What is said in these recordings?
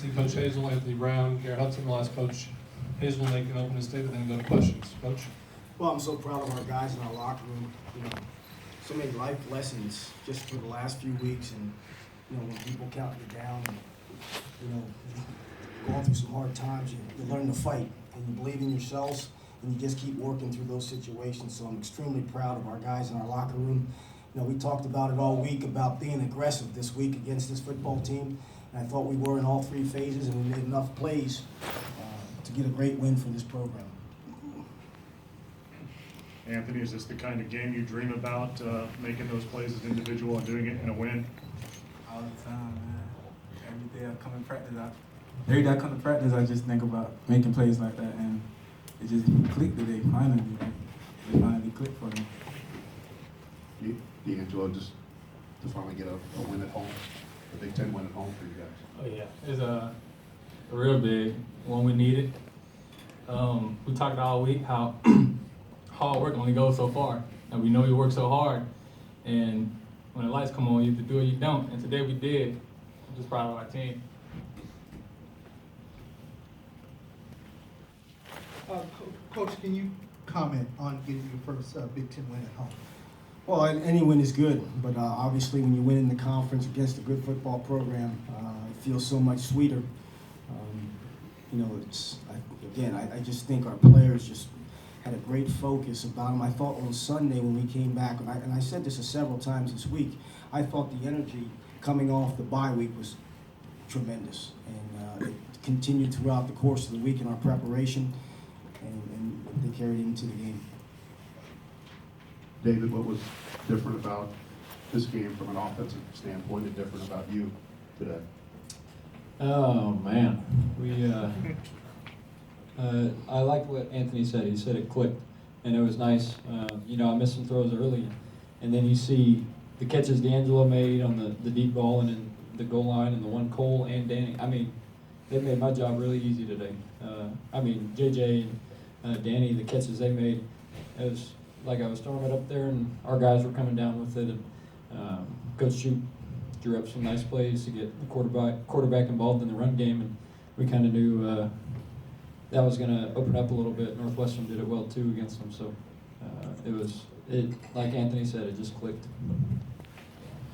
Yancey, Coach Hazell, Anthony Brown, Garrett Hudson. The last Coach Hazell make an opening statement, then go to questions. Coach? Well, I'm so proud of our guys in our locker room. So many life lessons just for the last few weeks, and when people count you down, and going through some hard times, you learn to fight, and you believe in yourselves, and you just keep working through those situations. So I'm extremely proud of our guys in our locker room. We talked about it all week about being aggressive this week against this football team, and I thought we were in all three phases, and we made enough plays to get a great win for this program. Anthony, is this the kind of game you dream about, making those plays as an individual and doing it in a win? All the time, man. Every day I come to practice, I just think about making plays like that, and it just clicked today, finally. It finally clicked for me. DeAngelo, just to finally get a win at home, a Big Ten win at home for you guys. Oh yeah, it's a real big one we needed. We talked all week how hard work only goes so far, and we know you work so hard, and when the lights come on, you have to do it, you don't, and today we did. I'm just proud of our team. Coach, can you comment on getting your first Big Ten win at home? Well, any win is good, but obviously when you win in the conference against a good football program, it feels so much sweeter. I just think our players just had a great focus about them. I thought on Sunday when we came back, and I said this several times this week, I thought the energy coming off the bye week was tremendous, and it continued throughout the course of the week in our preparation, and they carried it into the game. David, what was different about this game from an offensive standpoint and different about you today? Oh man, I liked what Anthony said. He said it clicked, and it was nice. I missed some throws early, and then you see the catches DeAngelo made on the deep ball and in the goal line, and the one Cole and Danny. I mean, they made my job really easy today. JJ and Danny, the catches they made, it was like I was throwing it up there, and our guys were coming down with it. And Coach Shoup drew up some nice plays to get the quarterback involved in the run game, and we kind of knew that was going to open up a little bit. Northwestern did it well too against them, so it like Anthony said, it just clicked.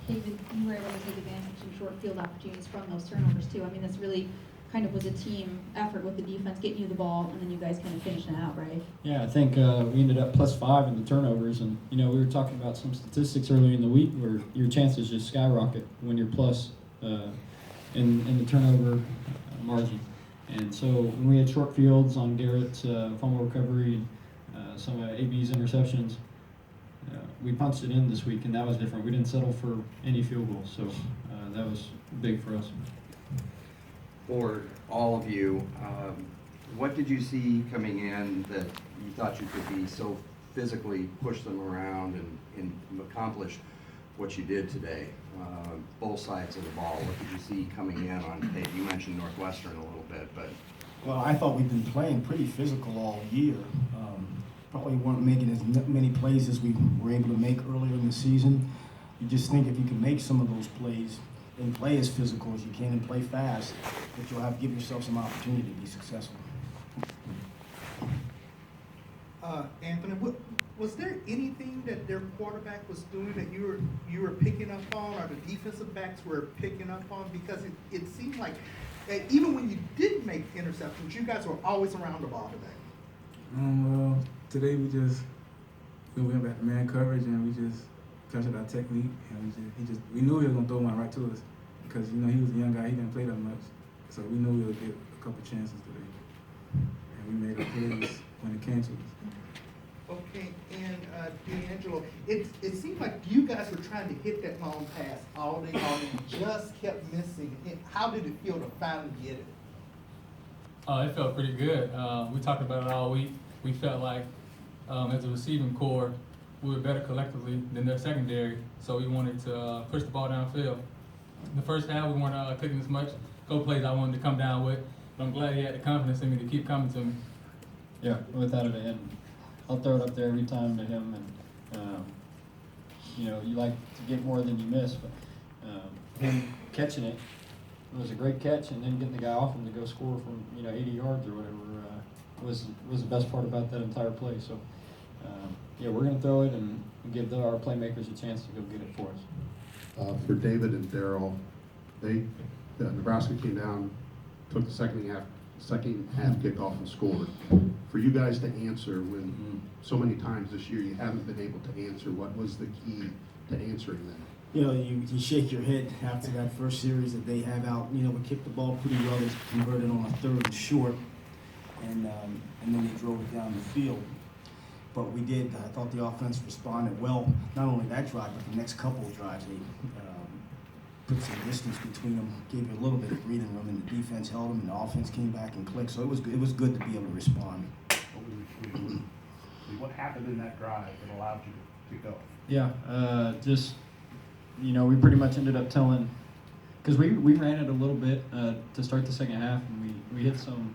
David, you were able to take advantage of some short field opportunities from those turnovers too. I mean, this really kind of was a team effort with the defense getting you the ball, and then you guys kind of finishing it out, right? Yeah, I think we ended up +5 in the turnovers, and we were talking about some statistics earlier in the week where your chances just skyrocket when you're plus in the turnover margin. And so when we had short fields on Garrett's fumble recovery and some of AB's interceptions, we punched it in this week, and that was different. We didn't settle for any field goals, so that was big for us. For all of you, what did you see coming in that you thought you could be so physically push them around and accomplish what you did today? Both sides of the ball. What did you see coming in on tape? You mentioned Northwestern a little bit, but Well, I thought we've been playing pretty physical all year. Probably weren't making as many plays as we were able to make earlier in the season. You just think if you can make some of those plays and play as physical as you can and play fast, that you'll give yourself some opportunity to be successful. Anthony, was there anything that their quarterback was doing that you were picking up on, or the defensive backs were picking up on? Because it seemed like that even when you didn't make interceptions, you guys were always around the ball today. Well, today we went back to man coverage, and we just tested our technique, and we knew he was gonna throw one right to us because he was a young guy, he didn't play that much, so we knew we would get a couple chances today, and we made our plays when it came to us. Okay, and DeAngelo, it seemed like you guys were trying to hit that long pass all day long and just kept missing. How did it feel to finally get it? It felt pretty good. We talked about it all week. We felt like as a receiving core, we were better collectively than their secondary, so we wanted to push the ball downfield. In the first half, we weren't clicking as much. Couple plays I wanted to come down with, but I'm glad he had the confidence in me to keep coming to me. Yeah, without it, and I'll throw it up there every time to him, and you like to get more than you miss, but him catching it was a great catch, and then getting the guy off him to go score from 80 yards or whatever was the best part about that entire play. So yeah, we're going to throw it and give our playmakers a chance to go get it for us. For David and Darrell, Nebraska came down, took the second half kickoff and scored. For you guys to answer when so many times this year you haven't been able to answer, what was the key to answering that? You shake your head after that first series that they have out. We kicked the ball pretty well. They converted on a third and short, and then they drove it down the field. But we did. I thought the offense responded well. Not only that drive, but the next couple of drives, they put some distance between them, gave you a little bit of breathing room, and the defense held them, and the offense came back and clicked. So it was good to be able to respond. What happened in that drive that allowed you to go? Yeah, we pretty much ended up telling, because we ran it a little bit to start the second half, and we hit some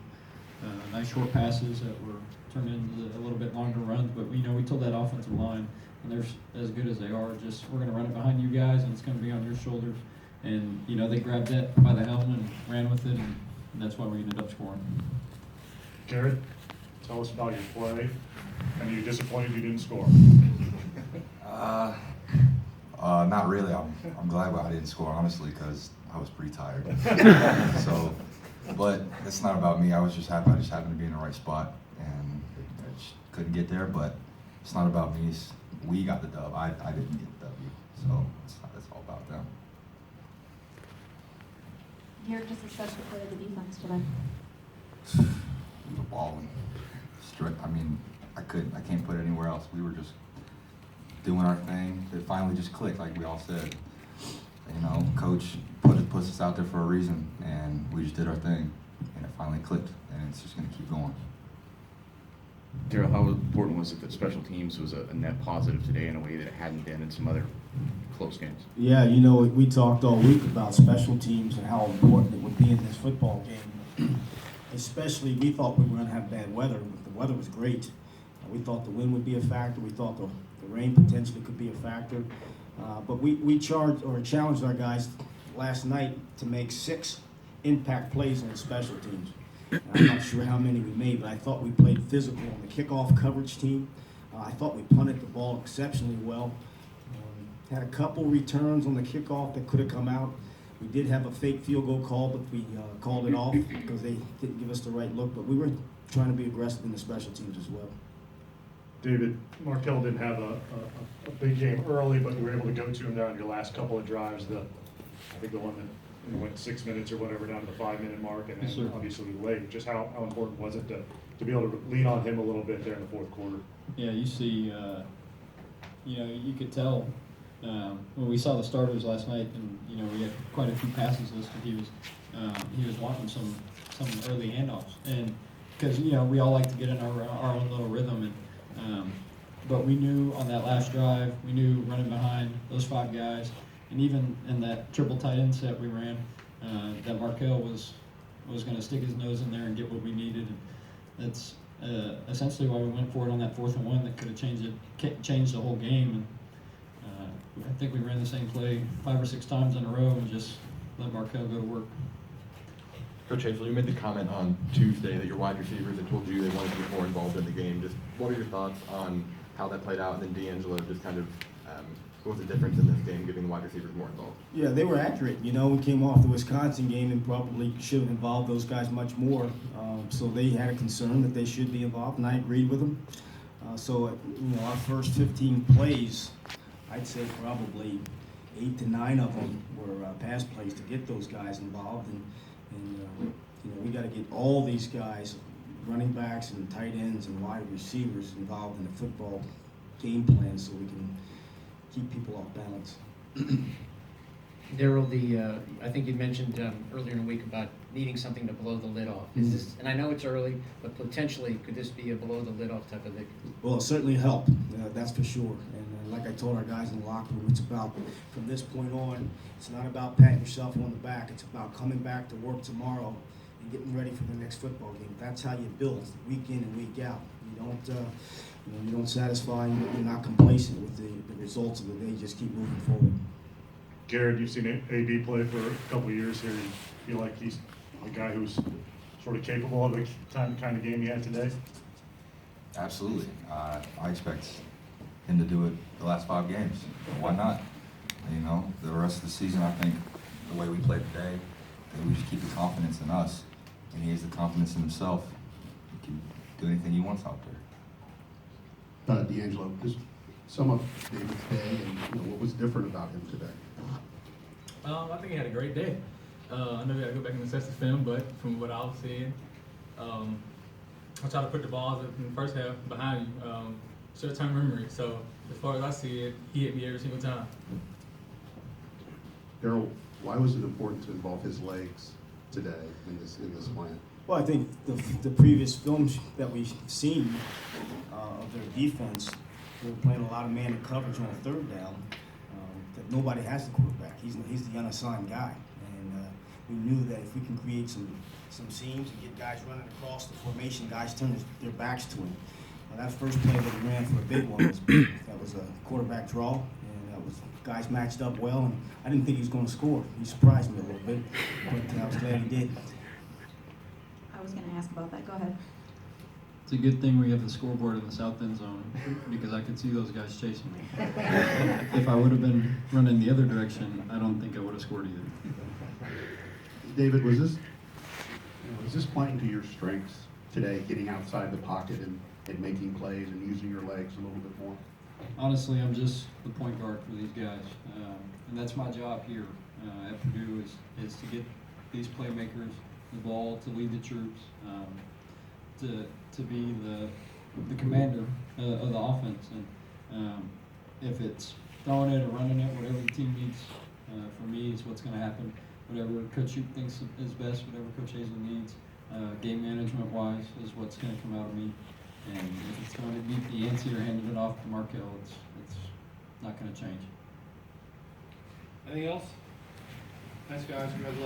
nice short passes that were turned into a little bit longer runs, but we told that offensive line, and they're as good as they are, we're going to run it behind you guys, and it's going to be on your shoulders. And, they grabbed that by the helmet and ran with it, and that's why we ended up scoring. Garrett, tell us about your play, and are you disappointed you didn't score? Not really. I'm glad I didn't score, honestly, because I was pretty tired. But it's not about me. I was just happy. I just happened to be in the right spot, and I just couldn't get there. But it's not about me. We got the dub. I didn't get the W. So it's all about them. Garrett, just a special play of the defense today. We were balling. I can't put it anywhere else. We were just doing our thing. It finally just clicked, like we all said. Coach puts us out there for a reason, and we just did our thing, and it finally clicked, and it's just going to keep going. Darrell, how important was it that special teams was a net positive today in a way that it hadn't been in some other close games? Yeah, we talked all week about special teams and how important it would be in this football game. Especially, we thought we were going to have bad weather, but the weather was great. We thought the wind would be a factor. We thought the rain potentially could be a factor. But we challenged our guys last night to make 6 impact plays on special teams. And I'm not sure how many we made, but I thought we played physical on the kickoff coverage team. I thought we punted the ball exceptionally well. Had a couple returns on the kickoff that could have come out. We did have a fake field goal call, but we called it off because they didn't give us the right look. But we were trying to be aggressive in the special teams as well. David, Markel didn't have a big game early, but you were able to go to him there on your last couple of drives. I think the one that went 6 minutes or whatever down to the 5-minute mark, and then obviously late. Just how important was it to be able to lean on him a little bit there in the fourth quarter? Yeah, you see, you could tell when we saw the starters last night, and we had quite a few passes listed. He was wanting some early handoffs, and because we all like to get in our own little rhythm, and but we knew on that last drive, we knew running behind those 5 guys, and even in that triple tight end set we ran, that Markel was going to stick his nose in there and get what we needed, and that's essentially why we went for it on that 4th and 1 that could have changed the whole game. And I think we ran the same play 5 or 6 times in a row and just let Markel go to work. Coach Hazell, you made the comment on Tuesday that your wide receivers had told you they wanted to get more involved in the game. Just what are your thoughts on how that played out? And then DeAngelo, just kind of what was the difference in this game, giving the wide receivers more involved? Yeah, they were accurate. We came off the Wisconsin game and probably should have involved those guys much more. So they had a concern that they should be involved, and I agreed with them. Our first 15 plays, I'd say probably 8 to 9 of them were pass plays to get those guys involved, and we got to get all these guys, running backs and tight ends and wide receivers, involved in the football game plan so we can keep people off balance. Darrell, I think you mentioned earlier in the week about needing something to blow the lid off. Is this, and I know it's early, but potentially could this be a blow the lid off type of thing? Well, it certainly helped, that's for sure. And like I told our guys in the locker room, it's about, from this point on, it's not about patting yourself on the back. It's about coming back to work tomorrow and getting ready for the next football game. That's how you build, week in and week out. You don't satisfy, you're not complacent with the results of the day. Just keep moving forward. Garrett, you've seen AB play for a couple of years here. feel like he's a guy who's sort of capable of the kind of game he had today? Absolutely. I expect him to do it the last 5 games. Why not? You know, the rest of the season, I think the way we played today, that we just keep the confidence in us, and he has the confidence in himself. He can do anything he wants out there. DeAngelo, just sum up David's day and what was different about him today. I think he had a great day. I know we gotta go back and assess the film, but from what I was seeing, I try to put the balls in the first half behind you, short-term memory. So as far as I see it, he hit me every single time. Darrell, why was it important to involve his legs today in this plan? Well, I think the previous films that we've seen of their defense, they were playing a lot of man coverage on third down. That nobody has the quarterback. He's the unassigned guy, and we knew that if we can create some seams and get guys running across the formation, guys turn their backs to him. Now, that first play that he ran for a big one was a quarterback draw, and that was guys matched up well. And I didn't think he was going to score. He surprised me a little bit, but I was glad he did. I was gonna ask about that, go ahead. It's a good thing we have the scoreboard in the south end zone, because I could see those guys chasing me. If I would have been running the other direction, I don't think I would have scored either. David, was this playing to your strengths today, getting outside the pocket and making plays and using your legs a little bit more? Honestly, I'm just the point guard for these guys, and that's my job here at Purdue is to get these playmakers the ball, to lead the troops, to be the commander of the offense. And if it's throwing it or running it, whatever the team needs for me is what's going to happen. Whatever Coach Shoup thinks is best, whatever Coach Hazell needs, game management-wise, is what's going to come out of me. And if it's going to beat the Yancey or handing it off to Markel, it's not going to change. Anything else? Thanks, guys. Congratulations.